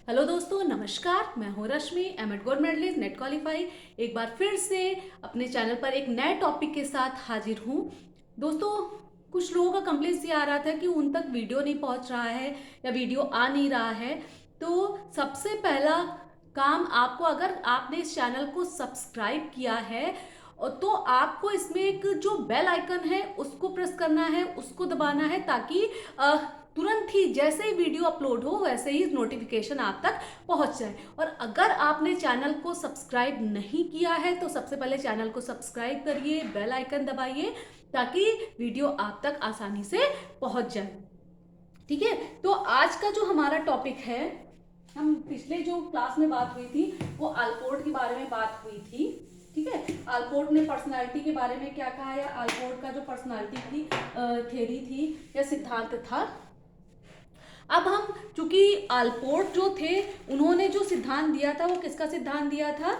Hello दोस्तों, नमस्कार। मैं हूँ Rashmi, M Ed gold medalist, NET qualify. एक बार फिर से अपने चैनल पर एक नए टॉपिक के साथ हाजिर हूँ। दोस्तों, कुछ लोगों का कंप्लेंट्स ये आ रहा था कि उन तक वीडियो नहीं पहुँच रहा है या वीडियो आ नहीं रहा है। तो सबसे पहला काम आपको, अगर आपने इस चैनल को सब्सक्राइब किया है तो आपको इसमें एक जो बेल आइकन है उसको प्रेस करना है, उसको दबाना है, ताकि तुरंत ही जैसे ही वीडियो अपलोड हो वैसे ही नोटिफिकेशन आप तक पहुंच जाए। और अगर आपने चैनल को सब्सक्राइब नहीं किया है तो सबसे पहले चैनल को सब्सक्राइब करिए, बेल आइकन दबाइए, ताकि वीडियो आप तक आसानी से पहुंच जाए। ठीक है, तो आज का जो हमारा टॉपिक है, हम पिछले जो क्लास में बात हुई थी वो आलपोर्ट के बारे में बात हुई थी। ठीक है, आलपोर्ट ने पर्सनालिटी के बारे में क्या कहा, या आलपोर्ट का जो पर्सनालिटी की थ्योरी थी या सिद्धांत था। अब हम, चूंकि आलपोर्ट जो थे उन्होंने जो सिद्धांत दिया था वो किसका सिद्धांत दिया था?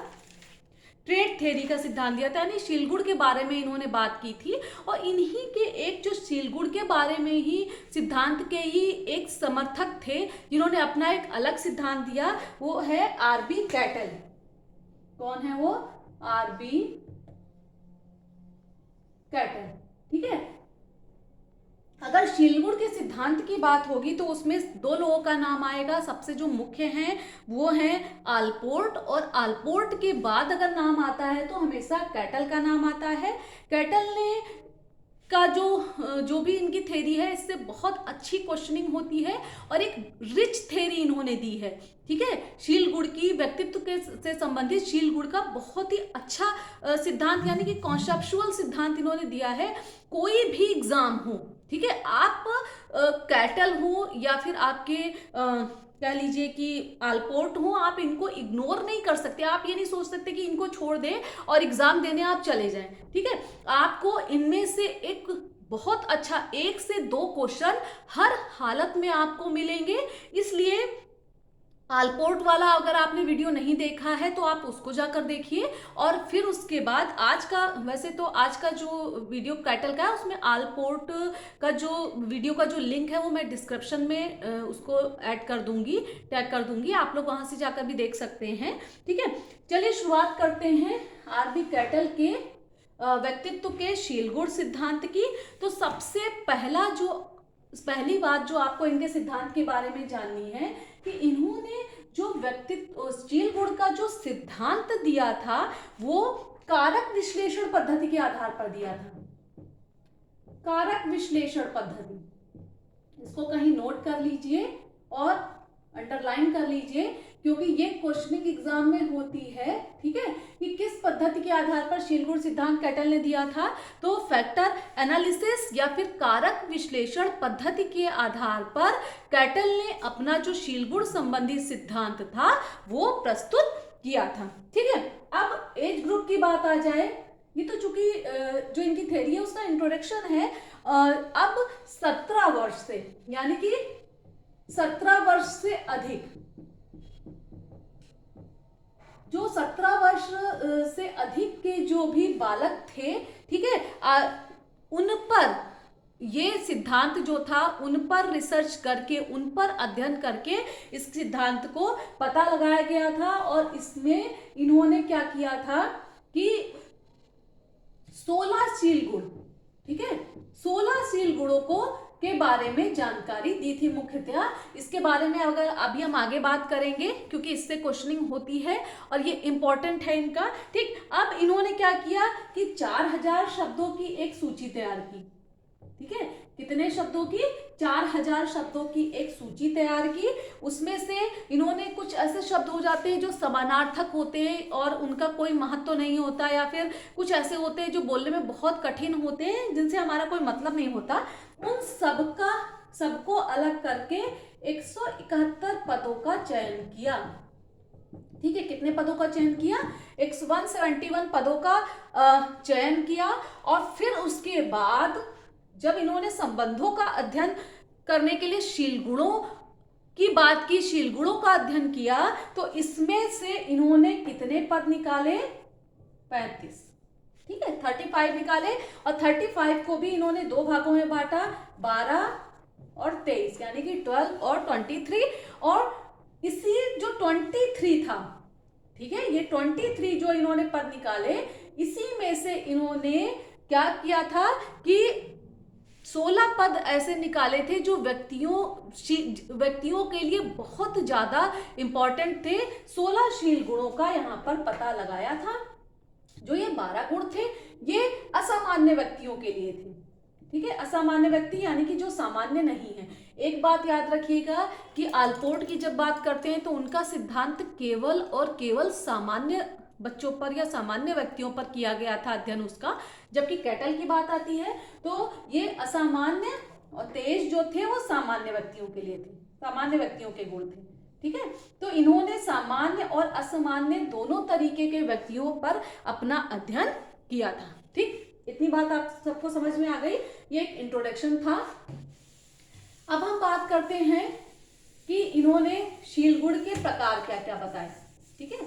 ट्रेड थ्योरी का सिद्धांत दिया था, यानी शीलगुण के बारे में इन्होंने बात की थी। और इन्हीं के एक जो शीलगुण के बारे में ही सिद्धांत के ही एक समर्थक थे जिन्होंने अपना एक अलग सिद्धांत दिया, वो है आरबी कैटल। कौन है वो? RB cattle. ठीक है, अगर शीलगुण के सिद्धांत की बात होगी तो उसमें दो लोगों का नाम आएगा। सबसे जो मुख्य हैं वो हैं आलपोर्ट, और आलपोर्ट के बाद अगर नाम आता है तो हमेशा कैटल का नाम आता है। कैटल ने का जो भी इनकी थ्योरी है, इससे बहुत अच्छी क्वेश्चनिंग होती है और एक रिच थ्योरी इन्होंने दी है। ठीक है, शील गुण की, व्यक्तित्व के से संबंधित शील गुण का बहुत ही अच्छा सिद्धांत, यानी कि कॉन्सेप्चुअल सिद्धांत इन्होंने दिया है। कोई भी एग्जाम हो, ठीक है, आप कैटल हो या फिर आपके कह लीजिए कि आलपोर्ट हो, आप इनको इग्नोर नहीं कर सकते। आप ये नहीं सोच सकते कि इनको छोड़ दें और एग्जाम देने आप चले जाएं। ठीक है, आपको इनमें से एक बहुत अच्छा 1 से 2 क्वेश्चन हर हालत में आपको मिलेंगे। इसलिए आलपोर्ट वाला अगर आपने वीडियो नहीं देखा है तो आप उसको जाकर देखिए। और फिर उसके बाद आज का, वैसे तो आज का जो वीडियो टाइटल का है उसमें आलपोर्ट का जो वीडियो का जो लिंक है वो मैं डिस्क्रिप्शन में उसको ऐड कर दूंगी, टैग कर दूंगी, आप लोग वहां से जाकर भी देख सकते हैं। ठीक है, चलिए शुरुआत करते हैं आरबी कैटल के व्यक्तित्व के शीलगुण सिद्धांत की। तो सबसे पहली बात जो आपको इनके सिद्धांत के बारे में जाननी है कि इन्होंने जो व्यक्तित्व शील गुण का जो सिद्धांत दिया था वो कारक विश्लेषण पद्धति के आधार पर दिया था। कारक विश्लेषण पद्धति, इसको कहीं नोट कर लीजिए और अंडरलाइन कर लीजिए, क्योंकि ये क्वेश्चनिंग एग्जाम में होती है। ठीक है, कि किस पद्धति के आधार पर शीलगुण सिद्धांत कैटल ने दिया था? तो फैक्टर एनालिसिस या फिर कारक विश्लेषण पद्धति के आधार पर कैटल ने अपना जो शीलगुण संबंधी सिद्धांत था वो प्रस्तुत किया था। ठीक है, अब एज ग्रुप की बात आ जाए। ये तो चूंकि जो इनकी थ्योरी है उसका इंट्रोडक्शन है। अब 17 वर्ष से, यानी कि 17 वर्ष से अधिक, जो 17 वर्ष से अधिक के जो भी बालक थे, ठीक है, उन पर ये सिद्धांत जो था, उन पर रिसर्च करके, उन पर अध्ययन करके इस सिद्धांत को पता लगाया गया था। और इसमें इन्होंने क्या किया था कि 16 शील गुण, ठीक है, 16 शील गुणों को के बारे में जानकारी दी थी मुख्यतः। इसके बारे में अगर अभी हम आगे बात करेंगे, क्योंकि इससे क्वेश्चनिंग होती है और ये इंपॉर्टेंट है इनका। ठीक, अब इन्होंने क्या किया कि 4000 शब्दों की एक सूची तैयार की। ठीक है, कितने शब्दों की? 4000 शब्दों की एक सूची तैयार की। उसमें से इन्होंने कुछ ऐसे शब्द हो जाते हैं जो समानार्थक होते हैं और उनका कोई महत्व नहीं होता, या फिर कुछ ऐसे होते हैं जो बोलने में बहुत कठिन होते हैं जिनसे हमारा कोई मतलब नहीं होता। उन सबको अलग करके 171 पदों का चयन किया। ठीक है, कितने पदों का चयन किया? 171 पदों का चयन किया। और फिर उसके बाद जब इन्होंने संबंधों का अध्ययन करने के लिए शीलगुणों की बात की, शीलगुणों का अध्ययन किया, तो इसमें से इन्होंने कितने पद निकाले? 35। ठीक है, 35 निकाले। और 35 को भी इन्होंने दो भागों में बांटा, 12 और 23, यानी कि 12 और 23। और इसी जो 23 था, ठीक है, ये 23 जो इन्होंने पद निकाले, इसी में से इन्होंने क्या किया था कि 16 पद ऐसे निकाले थे जो व्यक्तियों के लिए बहुत ज्यादा इंपॉर्टेंट थे। 16 शील गुणों का यहाँ पर पता लगाया था। जो ये 12 गुण थे ये असामान्य व्यक्तियों के लिए थे, ठीक है, असामान्य व्यक्ति यानी कि जो सामान्य नहीं है। एक बात याद रखिएगा कि आलपोर्ट की जब बात करते हैं तो उनका सिद्धांत केवल और केवल सामान्य बच्चों पर या सामान्य व्यक्तियों पर किया गया था अध्ययन उसका, जबकि कैटल की बात आती है तो ये असामान्य और तेज जो थे वो सामान्य व्यक्तियों के लिए थे, सामान्य व्यक्तियों के गुण थे, ठीक है। तो इन्होंने सामान्य और असामान्य दोनों तरीके के व्यक्तियों पर अपना अध्ययन किया था, ठीक। इतनी बात आप सबको समझ में आ गई, ये एक इंट्रोडक्शन था। अब हम बात करते हैं कि इन्होंने शीलगुण के प्रकार क्या क्या बताए, ठीक है।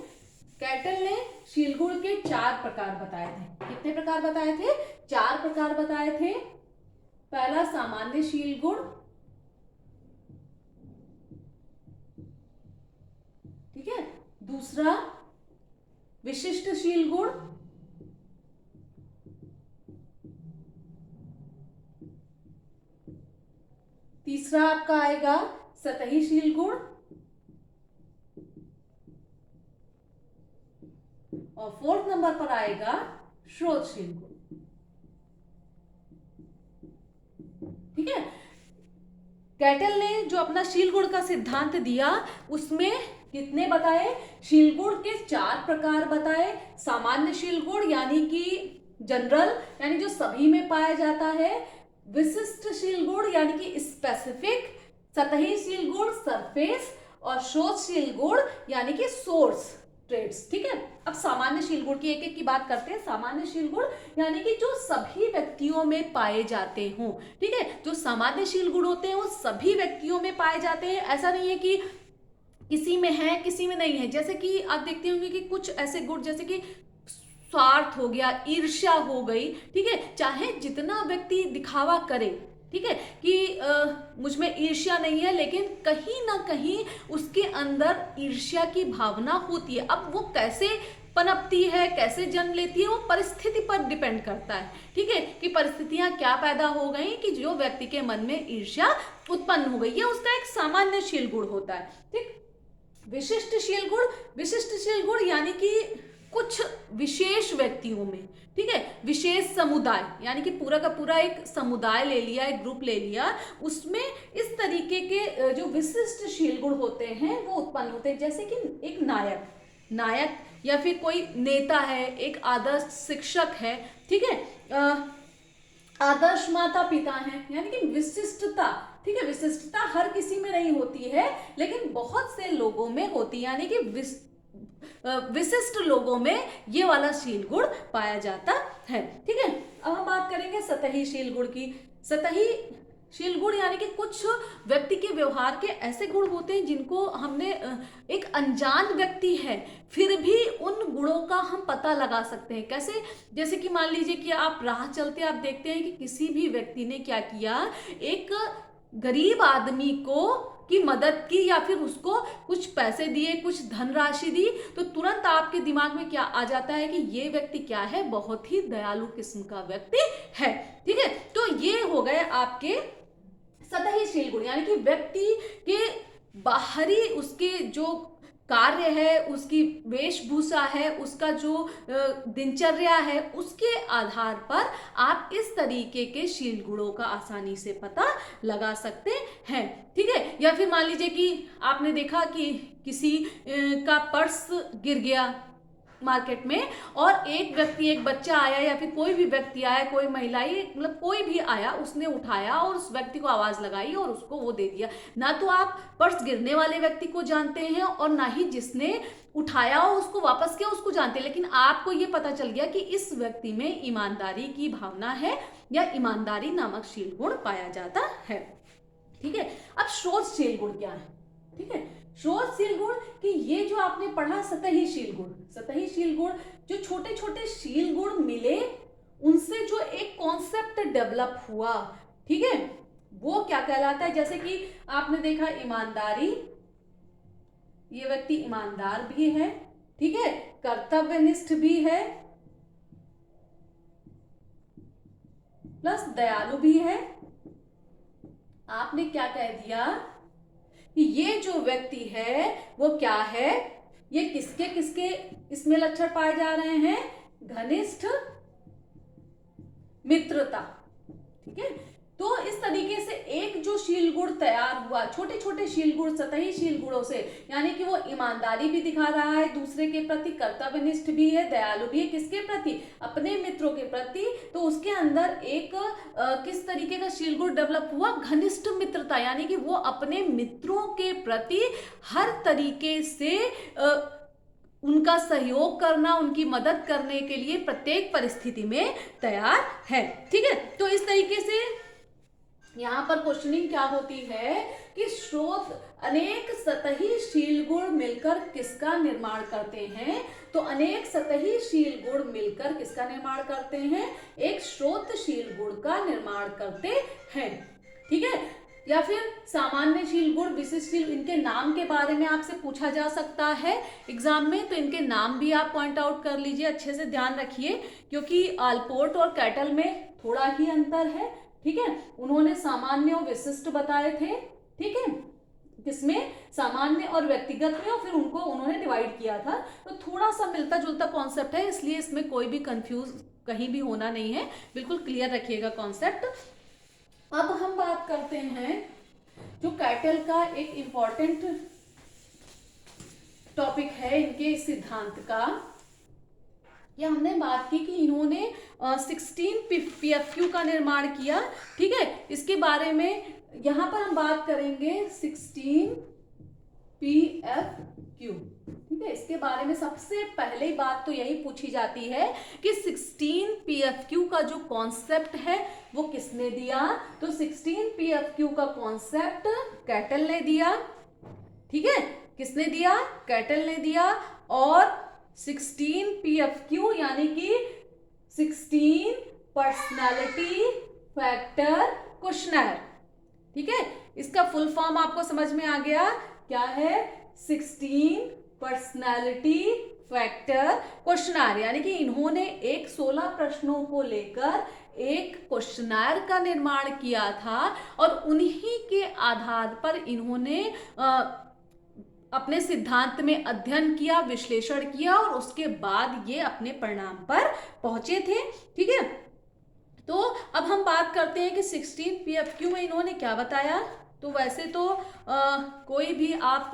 कैटल ने शीलगुण के 4 प्रकार बताए थे। कितने प्रकार बताए थे? 4 प्रकार बताए थे। पहला सामान्य शीलगुण, ठीक है, दूसरा विशिष्ट शीलगुण, तीसरा आपका आएगा सतही शीलगुण, और 4th नंबर पर आएगा स्रोतशील गुण, ठीक है। कैटल ने जो अपना शील गुण का सिद्धांत दिया उसमें कितने बताए? शील गुण के 4 प्रकार बताए। सामान्य शील गुण यानी कि जनरल, यानी जो सभी में पाया जाता है। विशिष्ट शील गुण यानी कि स्पेसिफिक। सतही शील गुण सरफेस, और स्रोतशील गुण यानी कि सोर्स ट्रेड्स, ठीक है। अब सामान्य शील गुण की एक एक की बात करते हैं। सामान्य शील गुण यानी कि जो सभी व्यक्तियों में पाए जाते हों, ठीक है। जो सामान्य शील गुण होते हैं वो सभी व्यक्तियों में पाए जाते हैं। ऐसा नहीं है कि किसी में है किसी में नहीं है। जैसे कि आप देखते होंगे कि कुछ ऐसे गुण जैसे कि स्वार्थ हो गया, ईर्ष्या हो गई, ठीक है। चाहे जितना व्यक्ति दिखावा करे, ठीक है, कि मुझ में ईर्ष्या नहीं है, लेकिन कहीं ना कहीं उसके अंदर ईर्ष्या की भावना होती है। अब वो कैसे पनपती है, कैसे जन्म लेती है, वो परिस्थिति पर डिपेंड करता है, ठीक है, कि परिस्थितियां क्या पैदा हो गई कि जो व्यक्ति के मन में ईर्ष्या उत्पन्न हो गई, ये उसका एक सामान्य शील गुण होता है, ठीक। विशिष्ट शील गुण, विशिष्ट शील गुण यानी कि कुछ विशेष व्यक्तियों में, ठीक है, विशेष समुदाय, यानी कि पूरा का पूरा एक समुदाय ले लिया, एक ग्रुप ले लिया, उसमें इस तरीके के जो विशिष्ट शील गुण होते हैं वो उत्पन्न होते हैं। जैसे कि एक नायक या फिर कोई नेता है, एक आदर्श शिक्षक है, ठीक है, आदर्श माता पिता हैं, यानी कि विशिष्टता, ठीक है। विशिष्टता हर किसी में नहीं होती है, लेकिन बहुत से लोगों में होती है, यानी कि विशिष्ट लोगों में ये वाला शील गुण पाया जाता है, ठीक है। अब हम बात करेंगे सतही शील गुण की। सतही शील गुण यानी कि कुछ व्यक्ति के व्यवहार के ऐसे गुण होते हैं जिनको हमने एक अनजान व्यक्ति है फिर भी उन गुणों का हम पता लगा सकते हैं। कैसे? जैसे कि मान लीजिए कि आप राह चलते आप देखते हैं कि किसी भी व्यक्ति ने क्या किया, एक गरीब आदमी को की मदद की या फिर उसको कुछ पैसे दिए, कुछ धनराशि दी, तो तुरंत आपके दिमाग में क्या आ जाता है कि ये व्यक्ति क्या है, बहुत ही दयालु किस्म का व्यक्ति है, ठीक है। तो ये हो गए आपके सतही शील गुण, यानी कि व्यक्ति के बाहरी उसके जो कार्य है, उसकी वेशभूषा है, उसका जो दिनचर्या है, उसके आधार पर आप इस तरीके के शील गुणों का आसानी से पता लगा सकते हैं, ठीक है। या फिर मान लीजिए कि आपने देखा कि किसी का पर्स गिर गया मार्केट में, और एक व्यक्ति, एक बच्चा आया या फिर कोई भी व्यक्ति आया, कोई महिला, मतलब कोई भी आया, उसने उठाया और उस व्यक्ति को आवाज लगाई और उसको वो दे दिया। ना तो आप पर्स गिरने वाले व्यक्ति को जानते हैं और ना ही जिसने उठाया और उसको वापस किया उसको जानते हैं, लेकिन आपको ये पता चल गया कि इस व्यक्ति में ईमानदारी की भावना है या ईमानदारी नामक शील गुण पाया जाता है, ठीक है। अब स्रोतशील गुण क्या है, ठीक है। स्रोतशील गुण कि ये जो आपने पढ़ा सतही शील गुण, सतही शील गुण जो छोटे छोटे शील गुण मिले उनसे जो एक कॉन्सेप्ट डेवलप हुआ, ठीक है, वो क्या कहलाता है। जैसे कि आपने देखा ईमानदारी, ये व्यक्ति ईमानदार भी है, ठीक है, कर्तव्यनिष्ठ भी है, प्लस दयालु भी है। आपने क्या कह दिया कि ये जो व्यक्ति है वो क्या है, ये किसके किसके इसमें लक्षण पाए जा रहे हैं, घनिष्ठ मित्रता, ठीक है। तो इस तरीके से एक जो शील गुण तैयार हुआ, छोटे छोटे शील गुण, सतही शील गुणों से, यानी कि वो ईमानदारी भी दिखा रहा है दूसरे के प्रति, कर्तव्यनिष्ठ भी है, दयालु भी है, किसके प्रति, अपने मित्रों के प्रति। तो उसके अंदर एक किस तरीके का शील गुण डेवलप हुआ, घनिष्ठ मित्रता, यानी कि वो अपने मित्रों के प्रति हर तरीके से उनका सहयोग करना, उनकी मदद करने के लिए प्रत्येक परिस्थिति में तैयार है, ठीक है। तो इस तरीके से यहाँ पर क्वेश्चनिंग क्या होती है कि स्रोत अनेक सतही शील गुण मिलकर किसका निर्माण करते हैं। तो अनेक सतही शील गुण मिलकर किसका निर्माण करते हैं, एक स्रोतशील गुण का निर्माण करते हैं, ठीक है। या फिर सामान्य शील गुण, विशिष्ट शील, इनके नाम के बारे में आपसे पूछा जा सकता है एग्जाम में, तो इनके नाम भी आप पॉइंट आउट कर लीजिए, अच्छे से ध्यान रखिए, क्योंकि आलपोर्ट और कैटल में थोड़ा ही अंतर है, ठीक है। उन्होंने सामान्य और विशिष्ट बताए थे, ठीक है, किसमें, सामान्य और व्यक्तिगत में, और फिर उनको उन्होंने डिवाइड किया था। तो थोड़ा सा मिलता जुलता कॉन्सेप्ट है, इसलिए इसमें कोई भी कंफ्यूज कहीं भी होना नहीं है, बिल्कुल क्लियर रखिएगा कॉन्सेप्ट। अब हम बात करते हैं जो कैटल का एक इंपॉर्टेंट टॉपिक है इनके सिद्धांत का। ये हमने बात की कि इन्होंने 16 PFQ का निर्माण किया, ठीक है। इसके बारे में यहां पर हम बात करेंगे 16 PFQ, ठीक है। इसके बारे में सबसे पहले बात तो यही पूछी जाती है कि 16 PFQ का जो कॉन्सेप्ट है वो किसने दिया। तो 16 PFQ का कॉन्सेप्ट कैटल ने दिया, ठीक है, किसने दिया, कैटल ने दिया। और 16 PFQ यानी कि 16 पर्सनालिटी फैक्टर क्वेश्चनर, ठीक है। इसका फुल फॉर्म आपको समझ में आ गया, क्या है, 16 पर्सनालिटी फैक्टर क्वेश्चनर, यानी कि इन्होंने एक 16 प्रश्नों को लेकर एक क्वेश्चनर का निर्माण किया था, और उन्हीं के आधार पर इन्होंने अपने सिद्धांत में अध्ययन किया, विश्लेषण किया, और उसके बाद ये अपने परिणाम पर पहुंचे थे, ठीक है। तो अब हम बात करते हैं कि 16 PFQ में इन्होंने क्या बताया। तो वैसे तो कोई भी आप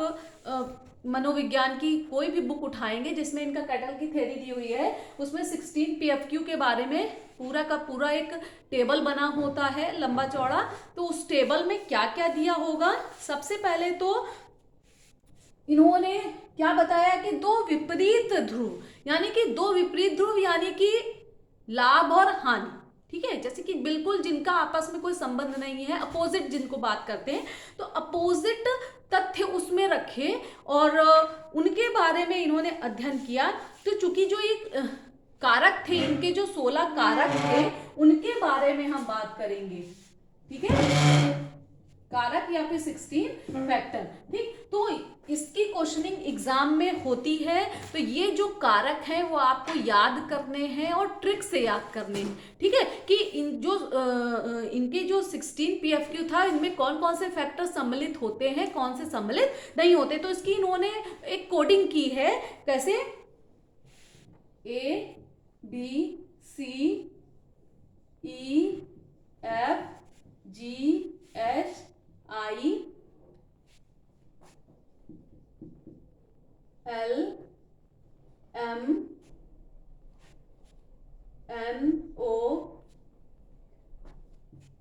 मनोविज्ञान की कोई भी बुक उठाएंगे जिसमें इनका कैटल की थ्योरी दी हुई है, उसमें 16 PFQ के बारे में पूरा का पूरा एक टेबल बना होता है, लंबा चौड़ा। तो उस टेबल में क्या क्या दिया होगा, सबसे पहले तो इन्होंने क्या बताया कि दो विपरीत ध्रुव, यानी कि दो विपरीत ध्रुव, यानी कि लाभ और हानि, ठीक है, जैसे कि बिल्कुल जिनका आपस में कोई संबंध नहीं है, अपोजिट जिनको बात करते हैं, तो अपोजिट तथ्य उसमें रखे और उनके बारे में इन्होंने अध्ययन किया। तो चूंकि जो एक कारक थे, इनके जो 16 कारक थे, उनके बारे में हम बात करेंगे, ठीक है, कारक या फिर 16 फैक्टर, ठीक। तो इसकी क्वेश्चनिंग एग्जाम में होती है। तो ये जो कारक हैं वो आपको याद करने हैं और ट्रिक से याद करने हैं, ठीक है, कि इनके जो 16 PFQ था, इनमें कौन कौन से फैक्टर सम्मिलित होते हैं, कौन से सम्मिलित नहीं होते। तो इसकी इन्होंने एक कोडिंग की है, कैसे, ABCDEFGHIILMNO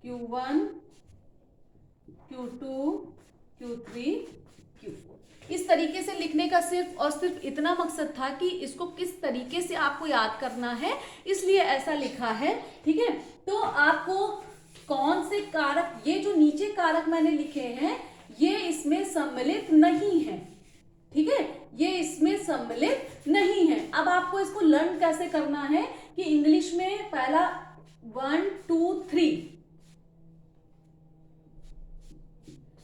Q1 Q2 Q3 Q4। इस तरीके से लिखने का सिर्फ और सिर्फ इतना मकसद था कि इसको किस तरीके से आपको याद करना है, इसलिए ऐसा लिखा है, ठीक है। तो आपको कौन से कारक, ये जो नीचे कारक मैंने लिखे हैं, ये इसमें सम्मिलित नहीं है, ठीक है, ये इसमें सम्मिलित नहीं है। अब आपको इसको लर्न कैसे करना है कि इंग्लिश में पहला 1 2 3,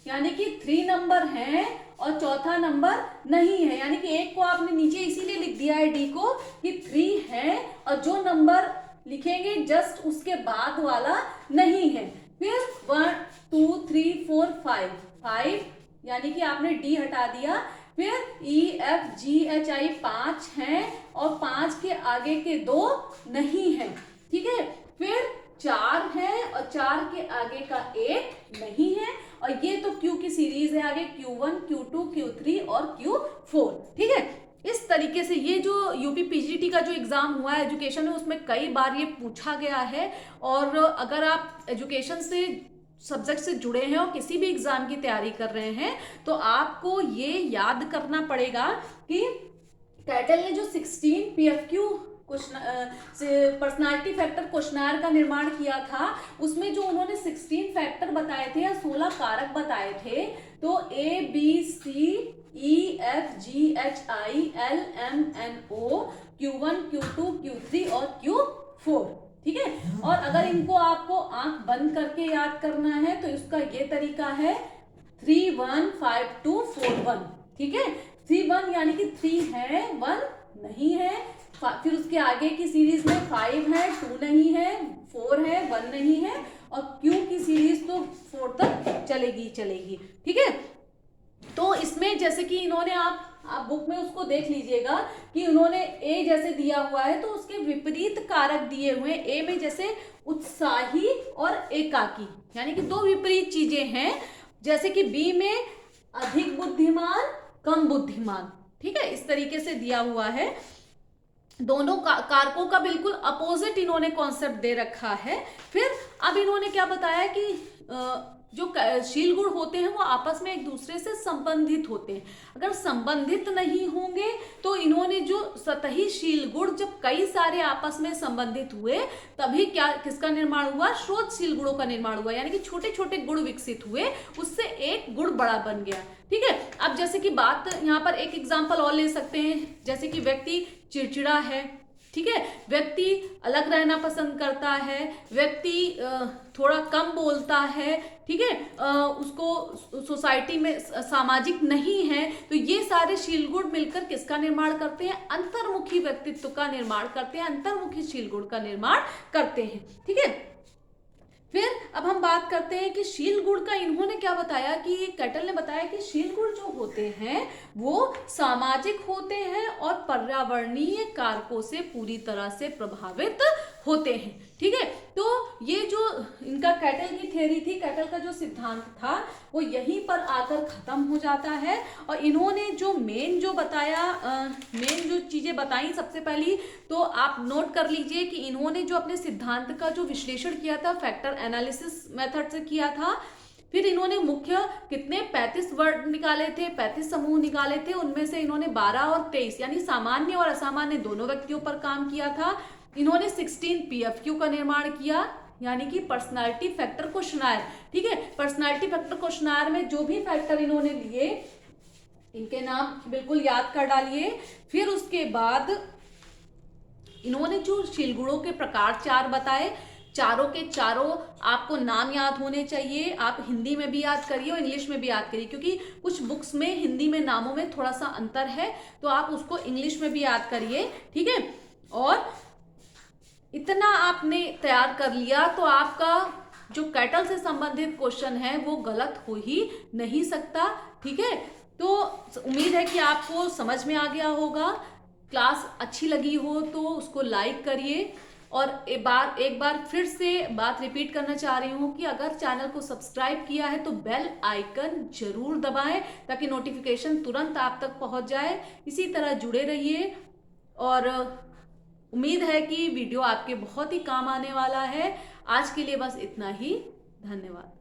यानी कि 3 नंबर हैं और चौथा नंबर नहीं है, यानी कि एक को आपने नीचे इसीलिए लिख दिया है डी को कि 3 है और जो नंबर लिखेंगे जस्ट उसके बाद वाला नहीं है। फिर 1 2 3 4 5 यानी कि आपने डी हटा दिया। फिर E F G H I 5 हैं और 5 के आगे के 2 नहीं है, ठीक है। फिर 4 है और 4 के आगे का 1 नहीं है, और ये तो क्यू की सीरीज है, आगे Q1 Q2 Q3 और Q4, ठीक है। इस तरीके से ये जो यूपी पीजीटी का जो एग्जाम हुआ है एजुकेशन में, उसमें कई बार ये पूछा गया है। और अगर आप एजुकेशन से सब्जेक्ट से जुड़े हैं और किसी भी एग्जाम की तैयारी कर रहे हैं तो आपको ये याद करना पड़ेगा कि कैटल ने जो 16 PFQ पर्सनालिटी फैक्टर क्वेश्चनर का निर्माण किया था, उसमें जो उन्होंने 16 फैक्टर बताए थे या 16 कारक बताए थे, तो ABCEFGHILMNO Q1 Q2 Q3 और Q4, ठीक है। और अगर इनको आपको आंख बंद करके याद करना है तो इसका ये तरीका है 3 1 5 2 4 1, ठीक है। 3 1 यानी कि 3 है 1 नहीं है, फिर उसके आगे की सीरीज में 5 है 2 नहीं है, 4 है 1 नहीं है, और Q की सीरीज तो 4 तक चलेगी, ठीक है। तो इसमें जैसे कि इन्होंने आप बुक में उसको देख लीजिएगा कि उन्होंने ए जैसे दिया हुआ है तो उसके विपरीत कारक दिए हुए हैं। ए में जैसे उत्साही और एकाकी, यानी कि 2 विपरीत चीजें हैं, जैसे कि बी में अधिक बुद्धिमान कम बुद्धिमान, ठीक है। इस तरीके से दिया हुआ है। दोनों कारकों का बिल्कुल अपोजिट इन्होंने कॉन्सेप्ट दे रखा है। फिर अब इन्होंने क्या बताया कि जो शील गुण होते हैं वो आपस में एक दूसरे से संबंधित होते हैं। अगर संबंधित नहीं होंगे तो इन्होंने जो सतही शील गुण जब कई सारे आपस में संबंधित हुए तभी किसका निर्माण हुआ, स्रोतशील गुणों का निर्माण हुआ, यानी कि छोटे छोटे गुण विकसित हुए, उससे एक गुण बड़ा बन गया, ठीक है। अब जैसे कि बात यहाँ पर एक एग्जाम्पल और ले सकते हैं, जैसे कि व्यक्ति चिड़चिड़ा है, ठीक है, व्यक्ति अलग रहना पसंद करता है, व्यक्ति थोड़ा कम बोलता है, ठीक है, उसको सोसाइटी में सामाजिक नहीं है, तो ये सारे शील गुण मिलकर किसका निर्माण करते हैं, अंतर्मुखी व्यक्तित्व का निर्माण करते हैं, अंतर्मुखी शील गुण का निर्माण करते हैं, ठीक है। फिर अब हम बात करते हैं कि शील गुण का इन्होंने क्या बताया कि कैटल ने बताया कि शील गुण जो होते हैं वो सामाजिक होते हैं और पर्यावरणीय कारकों से पूरी तरह से प्रभावित होते हैं, ठीक है। तो ये जो इनका कैटल की थ्योरी थी, कैटल का जो सिद्धांत था वो यहीं पर आकर खत्म हो जाता है। और इन्होंने जो मेन जो बताया, मेन जो चीजें बताई, सबसे पहली तो आप नोट कर लीजिए कि इन्होंने जो अपने सिद्धांत का जो विश्लेषण किया था फैक्टर एनालिसिस मेथड से किया था। फिर इन्होंने मुख्य कितने 35 वर्ड निकाले थे, 35 समूह निकाले थे, उनमें से इन्होंने 12 और 23 यानी सामान्य और असामान्य दोनों व्यक्तियों पर काम किया था। इन्होंने 16 PFQ का निर्माण किया, यानी कि पर्सनालिटी फैक्टर क्वेश्चनर, ठीक है। पर्सनालिटी फैक्टर क्वेश्चनर में जो भी फैक्टर इन्होंने लिए इनके नाम बिल्कुल याद कर डालिए। फिर उसके बाद इन्होंने जो शील गुणों के प्रकार 4 बताए, चारों के चारों आपको नाम याद होने चाहिए। आप हिंदी में भी याद करिए और इंग्लिश में भी याद करिए, क्योंकि कुछ बुक्स में हिंदी में नामों में थोड़ा सा अंतर है, तो आप उसको इंग्लिश में भी याद करिए, ठीक है। और इतना आपने तैयार कर लिया तो आपका जो कैटल से संबंधित क्वेश्चन है वो गलत हो ही नहीं सकता, ठीक है। तो उम्मीद है कि आपको समझ में आ गया होगा। क्लास अच्छी लगी हो तो उसको लाइक करिए, और एक बार फिर से बात रिपीट करना चाह रही हूँ कि अगर चैनल को सब्सक्राइब किया है तो बेल आइकन जरूर दबाएं ताकि नोटिफिकेशन तुरंत आप तक पहुँच जाए। इसी तरह जुड़े रहिए, और उम्मीद है कि वीडियो आपके बहुत ही काम आने वाला है। आज के लिए बस इतना ही, धन्यवाद।